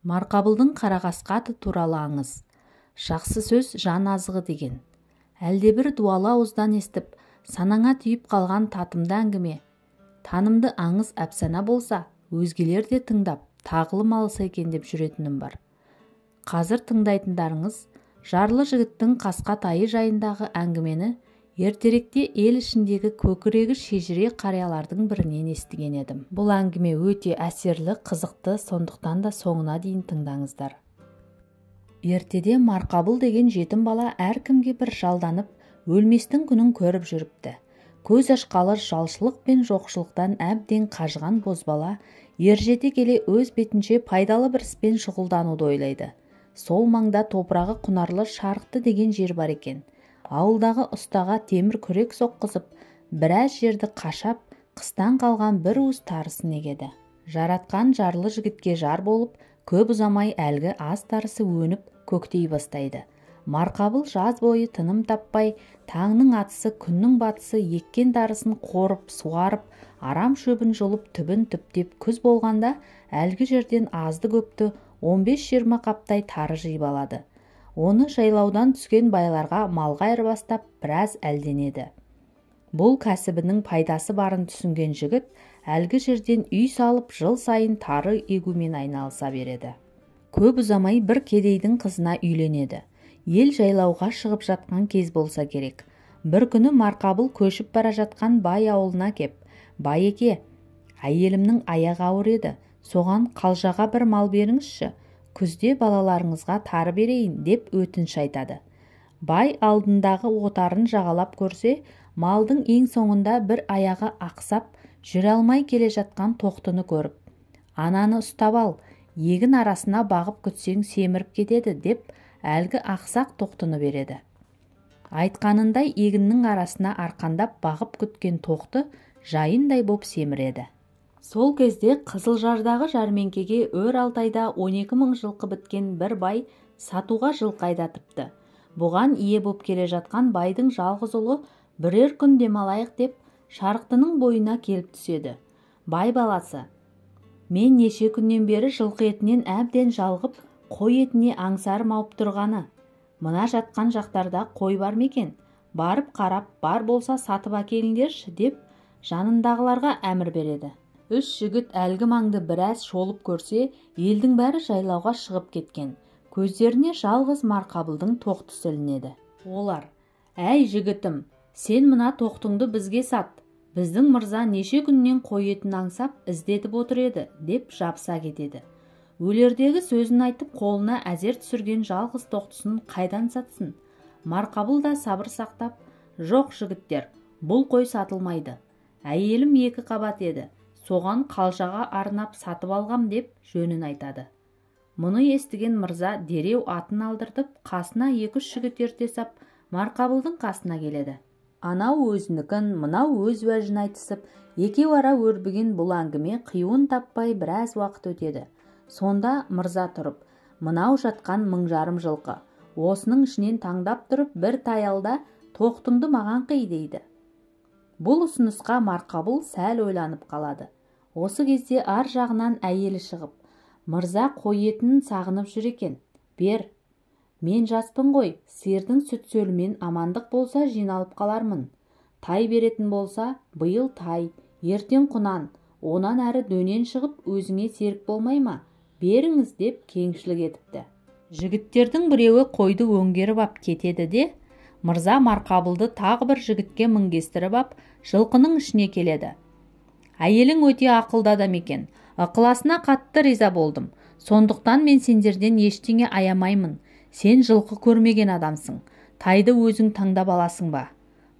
Марқабылдың қарақасқа аты туралы аңыз. Жақсы сөз жан азығы деген. Әлдебір дуалы ауыздан естіп, санаңа түйіп қалған татымды әңгіме, танымды аңыз әпсана болса, өзгелер де тыңдап, тағылым алса екен деп жүретінім бар. Қазір тыңдайтындарыңыз жарлы жігіттің қасқа тайы жайындағы әңгімені ертеректе ел ішіндегі көкірегі шежіре қариялардың бірінен естіген едім. Бұл әңгіме өте әсерлі, қызықты, сондықтан да соңына дейін тыңдаңыздар. Ертеде Марқабыл деген жетім бала әркімге бір жалданып, өлместің күнін көріп жүріпті. Көз ашқалы жалшылық пен жоқшылықтан әбден қажыған бозбала ержете келе өз бетінше пайдалы бір іспен шұғылдануды ойлайды. Сол маңда топырағы құнарлы Шарықты деген жер бар екен. Ауылдағы ұстаға темір күрек соққызып, біраз жерді қашап, қыстан қалған бір уыс тарысын егеді. Жаратқан жарлы жігітке жар болып, көп ұзамай әлгі аз тарысы өніп, көктей бастайды. Марқабыл жаз бойы тыным таппай, таңның атысы, күннің батысы еккен тарысын қорып, суарып, арам шөбін жұлып, түбін түптеп, күз болғанда әлгі жерден азды көпті 15-20 қаптай тары жиып алады. Оны жайлаудан түскен байларға малға айырбастап біраз әлденеді. Бұл кәсібінің пайдасы барын түсінген жігіт әлгі жерден үй салып жыл сайын тары егумен айналыса береді. Көп ұзамай бір кедейдің қызына үйленеді. Ел жайлауға шығып жатқан кез болса керек. Бір күні Марқабыл көшіп бара жатқан бай ауылына кеп, «Байеке, әйелімнің аяғы ауыр еді, соған қалжаға бір мал беріңізші. Күзде балаларыңызға тары берейін» деп өтініш айтады. Бай алдындағы отарын жағалап көрсе, малдың ең соңында бір аяғы ақсап, жүре алмай келе жатқан тоқтыны көріп, «Ананы ұстап ал, егін арасына бағып күтсең семіріп кетеді» деп әлгі ақсақ тоқтыны береді. Айтқанындай егіннің арасына арқандап бағып күткен тоқты жайындай боп семіреді. Сол кезде Қызылжардағы жәрмеңкеге өр Алтайда 12 000 жылқы біткен бір бай сатуға жылқы айдатыпты. Бұған ие боп келе жатқан байдың жалғыз ұлы бірер күн демалайық деп Шарықтының бойына келіп түседі. Бай баласы, «Мен неше күннен бері жылқы етінен әбден жалғып, қой етіне аңсарым ауып тұрғаны. Мына жатқан жақтарда қой бар мекен? Барып қарап, бар болса сатып әкеліңдерші» деп жанындағыларға әмір береді. Үш жігіт әлгі маңды біраз шолып көрсе, елдің бәрі жайлауға шығып кеткен. Көздеріне жалғыз Марқабылдың тоқтысы ілінеді. Олар, «Әй жігітім, сен мына тоқтыңды бізге сат. Біздің мырза неше күннен қой етін аңсап іздетіп отыр еді» деп жабыса кетеді. Өлердегі сөзін айтып қолына әзер түсірген жалғыз тоқтысын қайдан сатсын? Марқабыл да сабыр сақтап, «Жоқ жігіттер, бұл қой сатылмайды. Әйелім 2 қабат еді. Соған қалжаға арнап сатып алғам» деп жөнін айтады. Мұны естіген мырза дереу атын алдыртып, қасына 2-3 жігіт ерте сап, Марқабылдың қасына келеді. Анау өзінікін, мынау өз уәжін айтысып, екеу ара өрбіген бұл әңгіме қиюын таппай біраз уақыт өтеді. Сонда мырза тұрып, «Мынау жатқан 1000 жылқы. Осының ішінен таңдап тұрып, бір таялда тоқтыңды маған қый» дейді. Бұл ұсынысқа Марқабыл сәл ойланып қалады. Осы кезде ар жағынан әйелі шығып, «Мырза қой етінің сағынып жүр екен. Бер. Мен жаспын ғой, сиырдың сүт сөлімен амандық болса жиналып қалармын. Тай беретін болса, биыл тай, ертең құнан, онан әрі дөнен шығып өзіңе серік болмай ма? Беріңіз» деп кеңшілік етіпті. Жігіттердің біреуі қойды өңгеріп ап кетеді де, мырза Марқабылды тағы бір жігітке мінгестіріп ап, жылқының ішіне келеді. «Әйелің өте ақылды адам екен. Ықыласына қатты риза болдым. Сондықтан мен сендерден ештеңе аямаймын. Сен жылқы көрмеген адамсың. Тайды өзің таңдап аласың ба?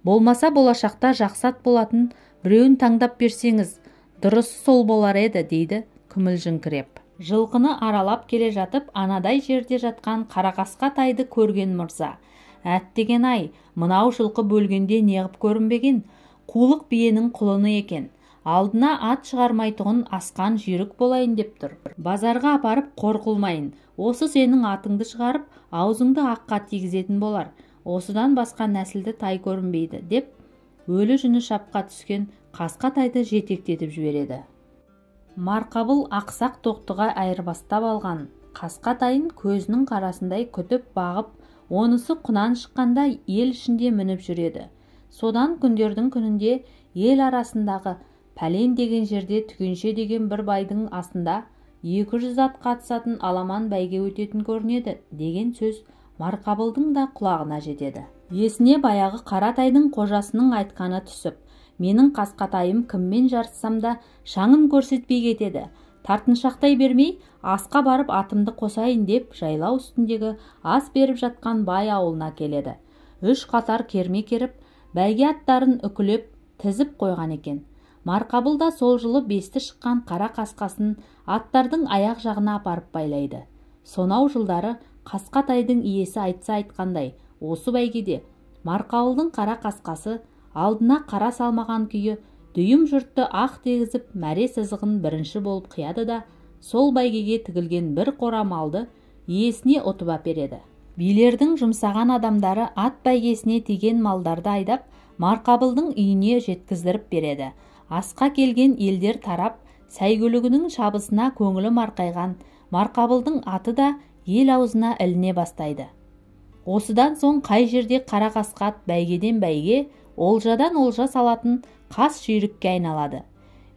Болмаса болашақта жақсат болатын біреуін таңдап берсеңіз, дұрысы сол болар еді» дейді күмілжіңкіреп. Жылқыны аралап келе жатып, анадай жерде жатқан қарақасқа тайды көрген мырза, «Әттеген-ай, мынау жылқы бөлгенде неғып көрінбеген? Қулық биенің құлыны екен. Алдына ат шығармайтұғын асқан жүйрік болайын деп тұр. Базарға апарып қор қылмайын. Осы сенің атыңды шығарып, аузыңды аққа тигізетін болар. Осыдан басқа нәсілді тай көрінбейді» деп өлі жүні шапқа түскен қасқа тайды жетектетіп жібереді. Марқабыл ақсақ тоқтыға айырбастап алған Қасқа тайын көзінің қарасындай күтіп бағып, онысы құнан шыққанда ел ішінде мініп жүреді. Содан күндердің күнінде ел арасындағы пәлен деген жерде Түгенше деген бір байдың астында 200 ат қатысатын аламан бәйге өтетін көрінеді деген сөз Марқабылдың да құлағына жетеді. Есіне баяғы Қаратайдың қожасының айтқаны түсіп, менің Қасқатайым кіммен жарыссам да шаңын көрсетпей кетеді. Тартыншақтай бермей, асқа барып атымды қосайын деп жайлау үстіндегі ас беріп жатқан бай ауылына келеді. 3 қатар керме керіп, бәйге аттарын үкілеп тізіп қойған екен. Марқабыл да сол жылы бесті шыққан қара қасқасын аттардың аяқ жағына апарып байлайды. Сонау жылдары Қасқатайдың иесі айтса айтқандай, осы бәйгеде Марқабылдың қара қасқасы алдына қара салмаған күйі дүйім жұртты ақ дегізіп мәре сызығын бірінші болып қияды да, сол бәйгеге тігілген бір қора малды иесіне ұтып әпереді. Билердің жұмсаған адамдары ат бәйгесіне тиген малдарды айдап Марқабылдың үйіне жеткіздіріп береді. Асқа келген елдер тарап, сәйгүлігінің шабысына көңілі марқайған Марқабылдың аты да ел аузына іліне бастайды. Осыдан соң қай жерде қара қасқа бәйгеден бәйге, олжадан олжа салатын қас жүйрікке айналады.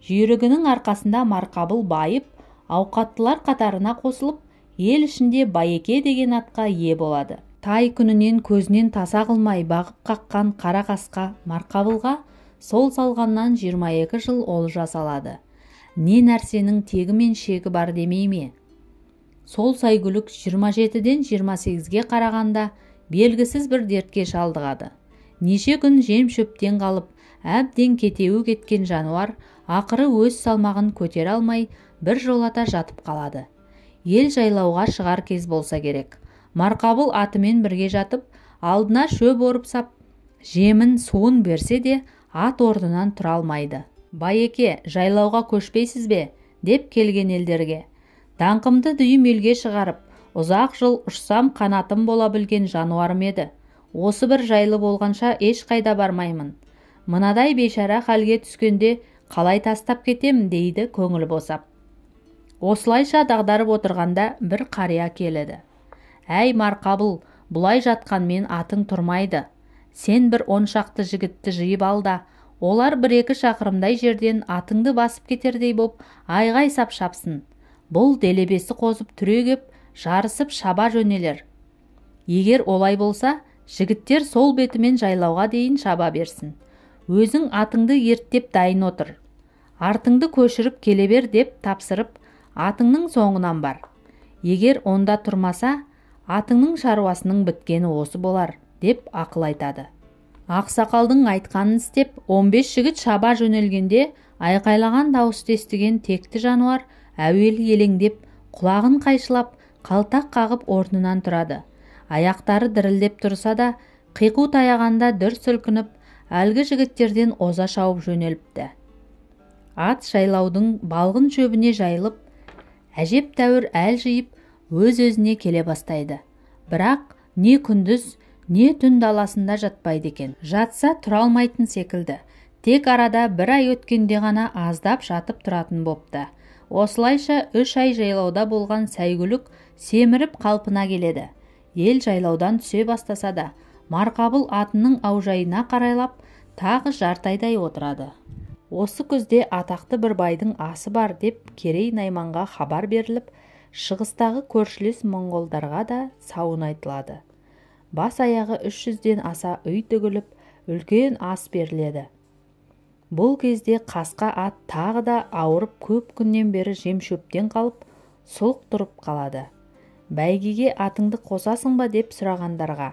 Жүйрігінің арқасында Марқабыл байып, ауқаттылар қатарына қосылып, ел ішінде Байеке деген атқа ие болады. Тай күнінен көзінен таса қылмай бағып қаққан қара қасқа Марқабылға сол салғаннан 22 жыл олжа салады. Не нәрсенің тегі мен шегі бар демей ме? Сол сәйгүлік 27-ден 28-ге қарағанда белгісіз бір дертке шалдығады. Неше күн жем шөптен қалып, әбден кетеуі кеткен жануар ақыры өз салмағын көтере алмай бір жолата жатып қалады. Ел жайлауға шығар кез болса керек. Марқабыл атымен бірге жатып, алдына шөп орып сап, жемін суын берсе де ат орнынан тұра алмайды. Байеке, жайлауға көшпейсіз бе? Деп келген елдерге. Даңқымды дүйім елге шығарып, ұзақ жыл ұшсам қанатым бола білген жануарым еді. Осы бір жайлы болғанша еш қайда бармаймын. Мынадай бейшара халге түскенде қалай тастап кетем дейді көңілі босап. Осылайша дағдарып отырғанда бір қария келеді. Әй Марқабыл, бұлай жатқанмен атың тұрмайды. Сен бір 10 шақты жігітті жиып ал да, олар 1-2 шақырымдай жерден атыңды басып кетердей боп айғай сап шапсын. Бұл делебесі қозып түрегеп, жарысып шаба жөнелер. Егер олай болса, жігіттер сол бетімен жайлауға дейін шаба берсін. Өзің атыңды ерттеп дайын отыр. Артыңды көшіріп келе бер деп тапсырып, атыңның соңынан бар. Егер онда тұрмаса, атыңның шаруасының біткені осы болар, деп ақыл айтады. Ақсақалдың айтқанын істеп, 15 жігіт шаба жөнелгенде, айқайлаған дауысты естіген текті жануар әуелі елеңдеп, құлағын қайшылап, қалтақ қағып орнынан тұрады. Аяқтары дірілдеп тұрса да, қиқу таяғанда дүр сілкініп, әлгі жігіттерден оза шауып жөнеліпті. Ат жайлаудың балғын шөбіне жайылып, әжеп тәуір әл жиып, өз-өзіне келе бастайды. Бірақ не күндіз, не түн даласында жатпайды екен. Жатса тұра алмайтын секілді. Тек арада 1 ай өткенде ғана аздап жатып тұратын бопты. Осылайша 3 ай жайлауда болған сәйгүлік семіріп қалпына келеді. Ел жайлаудан түсе бастаса да, Марқабыл атының аужайына қарайлап, тағы жартайдай отырады. Осы күзде атақты бір байдың асы бар деп Керей Найманға хабар беріліп, шығыстағы көршілес моңғолдарға да сауын айтылады. Бас аяғы 300-ден аса үй тігіліп, үлкен ас беріледі. Бұл кезде қасқа ат тағы да ауырып көп күннен бері жем шөптен қалып, сұлық тұрып қалады. Бәйгеге атыңды қосасың ба деп сұрағандарға,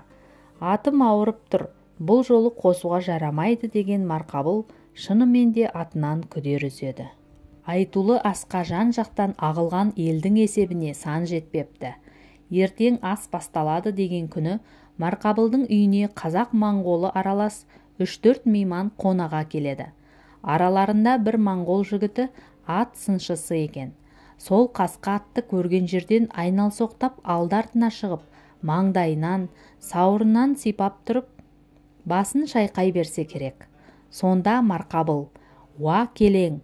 атым ауырып тұр, бұл жолы қосуға жарамайды деген Марқабыл шынымен де атынан күдер үзеді. Айтулы асқа жан жақтан ағылған елдің есебіне сан жетпепті. Ертең ас басталады деген күні Марқабылдың үйіне қазақ-моңғолы аралас 3-4 мейман қонаға келеді. Араларында бір моңғол жігіті ат сыншысы екен. Сол қасқа атты көрген жерден айналсоқтап алды-артына шығып, маңдайынан, сауырынан сипап тұрып, басын шайқай берсе керек. Сонда Марқабыл, «Уа келең!»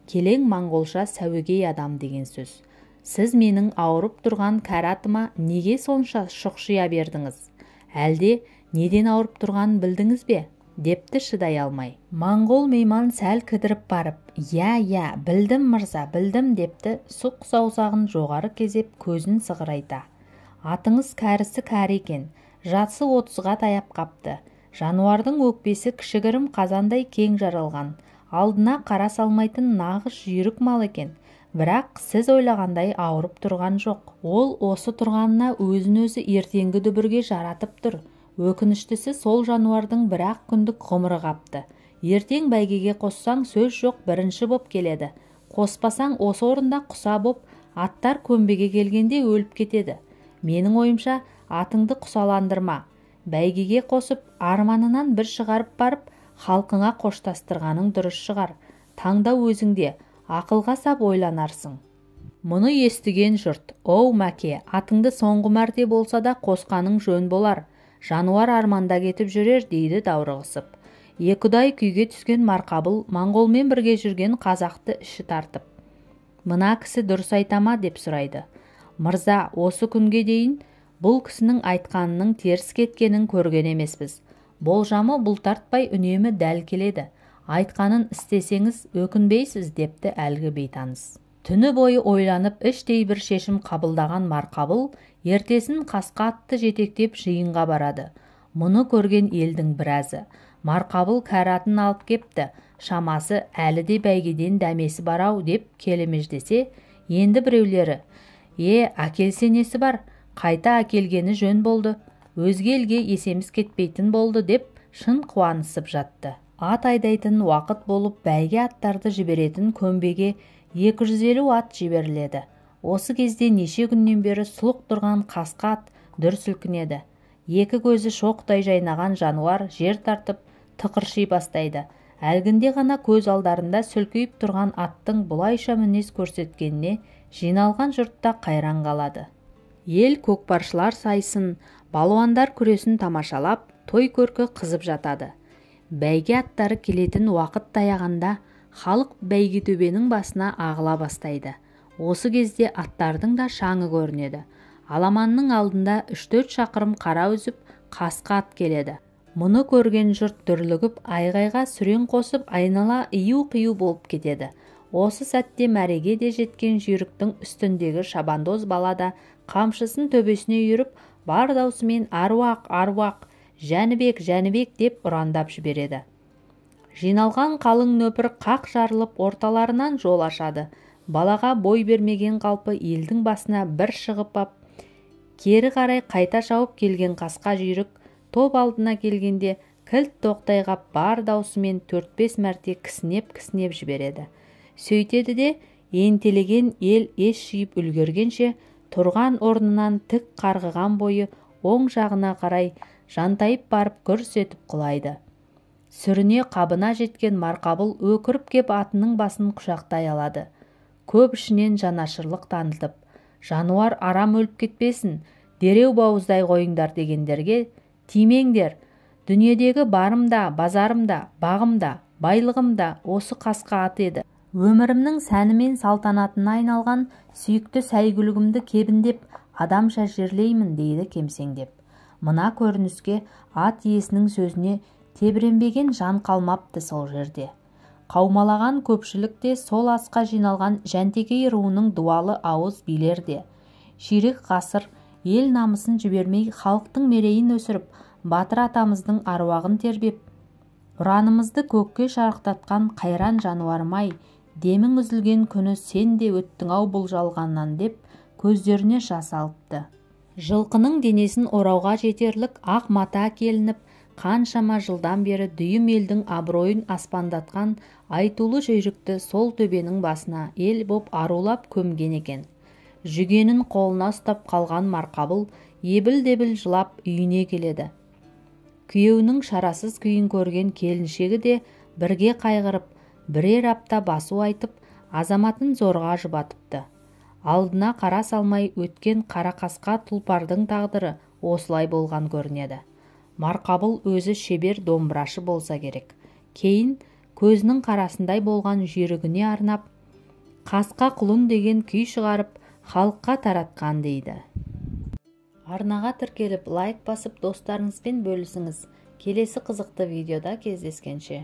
Келең моңғолша сәуегей адам деген сөз. сіз менің ауырып тұрған кәрі атыма неге сонша шұқшия бердіңіз? Әлде неден ауырып тұрғанын білдіңіз бе? Депті шыдай алмай. Моңғол мейман сәл кідіріп барып, «Я, білдім мырза, білдім» депті, сұқ саусағын жоғары кезеп көзін сығырайта. Атыңыз кәрісі кәрі екен, жасы 30-ға таяп қапты. Жануардың өкпесі кішігірім қазандай кең жаралған, алдына қара салмайтын нағыз жүйрік мал екен. Бірақ сіз ойлағандай ауырып тұрған жоқ. Ол осы тұрғанына өзін-өзі ертеңгі дүбірге жаратып тұр. Өкініштісі сол жануардың бір-ақ күндік ғұмыры қапты. Ертең бәйгеге қоссаң сөз жоқ, бірінші боп келеді. Қоспасаң осы орында құса боп, аттар көмбеге келгенде өліп кетеді. Менің ойымша атыңды құсаландырма. Бәйгеге қосып, арманынан бір шығарып барып, халқыңа қоштастырғаның дұрыс шығар. Таңда өзіңде, ақылға сап ойланарсың. Мұны естіген жұрт, «Оу мәке, атыңды соңғы мәрте болса да қосқаның жөн болар. Жануар арманда кетіп жүрер» дейді даурығысып. Екідай күйге түскен Марқабыл моңғолмен бірге жүрген қазақты іші тартып, «Мына кісі дұрыс айтама?» деп сұрайды. «Мырза, осы күнге дейін бұл кісінің айтқанының теріс кеткенін көрген емеспіз. Болжамы бұлтартпай үнемі дәл келеді. Айтқанын істесеңіз өкінбейсіз» депті әлгі бейтаныс. Түні бойы ойланып іштей бір шешім қабылдаған Марқабыл ертесін қасқа атты жетектеп жиынға барады. Мұны көрген елдің біразы, «Марқабыл кәрі атын алып кепті, шамасы әлі де бәйгеден дәмесі барау» деп келемеждесе, енді біреулері, «Әкелсе несі бар? Қайта әкелгені жөн болды. Өзге елге есеміз кетпейтін болды» деп шын қуанысып жатты. Ат айдайтын уақыт болып бәйге аттарды жіберетін көмбеге 250 ат жіберіледі. Осы кезде неше күннен бері сұлық тұрған қасқа ат дүр сілкінеді. Екі көзі шоқтай жайнаған жануар жер тартып тықырши бастайды. Әлгінде ғана көз алдарында сүлкейіп тұрған аттың бұлайша мінез көрсеткеніне жиналған жұртта қайран қалады. Ел көкпаршылар сайсын, балуандар күресін тамашалап, той көркі қызып жатады. Бәйге аттары келетін уақыт таяғанда халық бәйге төбенің басына ағыла бастайды. Осы кезде аттардың да шаңы көрінеді. Аламанның алдында 3-4 шақырым қара үзіп қасқа ат келеді. Мұны көрген жұрт дүрлігіп айғайға сүрен қосып айнала ию-қию болып кетеді. Осы сәтте мәреге де жеткен жүйріктің үстіндегі шабандоз бала да қамшысын төбесіне үйіріп бар даусымен «Аруақ, аруақ, Жәнібек, Жәнібек» деп ұрандап жібереді. Жиналған қалың нөпір қақ жарылып орталарынан жол ашады. Балаға бой бермеген қалпы елдің басына бір шығып ап, кері қарай қайта шауып келген қасқа жүйрік топ алдына келгенде кілт тоқтай қап бар даусымен 4-5 мәрте кісінеп жібереді. Сөйтеді де ентелеген ел ес жиып үлгергенше тұрған орнынан тік қарғыған бойы оң жағына қарай жантайып барып гүрс етіп құлайды. Сүріне қабына жеткен Марқабыл өкіріп кеп атының басын құшақтай алады. Көп ішінен жанашырлық танытып, «Жануар арам өліп кетпесін, дереу бауыздай қойыңдар» дегендерге, «Тимеңдер, дүниедегі барымда, базарымда, бағымда, байлығымда осы қасқа ат еді. Өмірімнің сәнімен салтанатына айналған сүйікті сәйгүлігімді кебіндеп, адамша жерлеймін» дейді кемсеңдеп. Мына көрініске ат иесінің сөзіне тебіренбеген жан қалмапты сол жерде. Қаумалаған көпшілік те сол асқа жиналған Жәнтекей руының дуалы ауыз билер де. Ширек ғасыр ел намысын жібермей халықтың мерейін өсіріп, батыр атамыздың аруағын тербеп, ұранымызды көкке шарықтатқан қайран жануарым-ай, демің үзілген күні сен де өттің-ау бұл жалғаннан деп көздеріне жас алыпты. Жылқының денесін орауға жетерлік ақ мата келініп, қаншама жылдан бері дүйім елдің абыройын аспандатқан айтулы жүйрікті сол төбенің басына ел боп арулап көмген екен. Жүгенін қолына ұстап қалған Марқабыл ебіл-дебіл жылап үйіне келеді. Күйеуінің шарасыз күйін көрген келіншегі де бірге қайғырып, бірер апта басу айтып, азаматын зорға жұбатыпты. Алдына қара салмай өткен қара қасқа тұлпардың тағдыры осылай болған көрінеді. Марқабыл өзі шебер домбырашы болса керек. Кейін көзінің қарасындай болған жүйрігіне арнап, «Қасқа құлын» деген күй шығарып, халыққа таратқан дейді. Арнаға тіркеліп лайк басып достарыңызбен бөлісіңіз. Келесі қызықты видеода кездескенше.